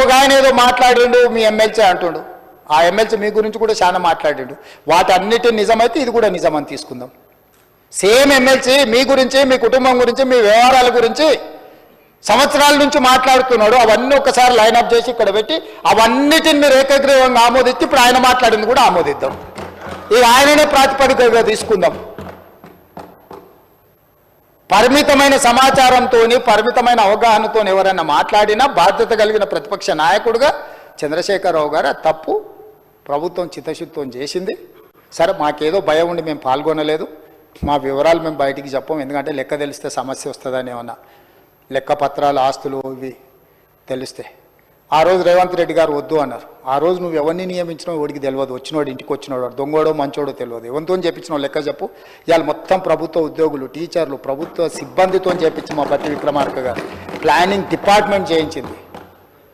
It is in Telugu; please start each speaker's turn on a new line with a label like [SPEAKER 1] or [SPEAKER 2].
[SPEAKER 1] ఒక ఆయన ఏదో మాట్లాడిండు మీ ఎమ్మెల్సీ అంటుండు, ఆ ఎమ్మెల్సీ మీ గురించి కూడా చాలా మాట్లాడిండు, వాటన్నిటి నిజమైతే ఇది కూడా నిజమని తీసుకుందాం. సేమ్ ఎమ్మెల్సీ మీ గురించి, మీ కుటుంబం గురించి, మీ వ్యవహారాల గురించి సంవత్సరాల నుంచి మాట్లాడుతున్నాడు. అవన్నీ ఒకసారి లైన్అప్ చేసి ఇక్కడ పెట్టి అవన్నిటిని మీరు ఏకగ్రీవంగా ఆమోదిస్తే ఇప్పుడు ఆయన మాట్లాడింది కూడా ఆమోదిద్దాం. ఇది ఆయననే ప్రాతిపదికగా తీసుకుందాం. పరిమితమైన సమాచారంతో, పరిమితమైన అవగాహనతో ఎవరైనా మాట్లాడినా బాధ్యత కలిగిన ప్రతిపక్ష నాయకుడుగా చంద్రశేఖరరావు గారు తప్పు ప్రభుత్వం చిత్తశుద్ధితో చేసింది. సరే, మాకేదో భయం ఉండి మేము పాల్గొనలేదు, మా వివరాలు మేము బయటికి చెప్పం, ఎందుకంటే లెక్క తెలిస్తే సమస్య వస్తుందని ఏమన్నా లెక్క పత్రాలు, ఆస్తులు ఇవి తెలిస్తే. ఆ రోజు రేవంత్ రెడ్డి గారు వద్దు అన్నారు. ఆ రోజు నువ్వు ఎవరిని నియమించినావు వాడికి తెలియదు, వచ్చినోడు ఇంటికి వచ్చినోడు దొంగోడో మంచోడో తెలియదు, ఎవరితో చెప్పించినావు లెక్క చెప్పు. ఇవాళ మొత్తం ప్రభుత్వ ఉద్యోగులు, టీచర్లు, ప్రభుత్వ సిబ్బందితో చెప్పించి మా బట్టి విక్రమార్క గారు ప్లానింగ్ డిపార్ట్మెంట్ చేయించింది.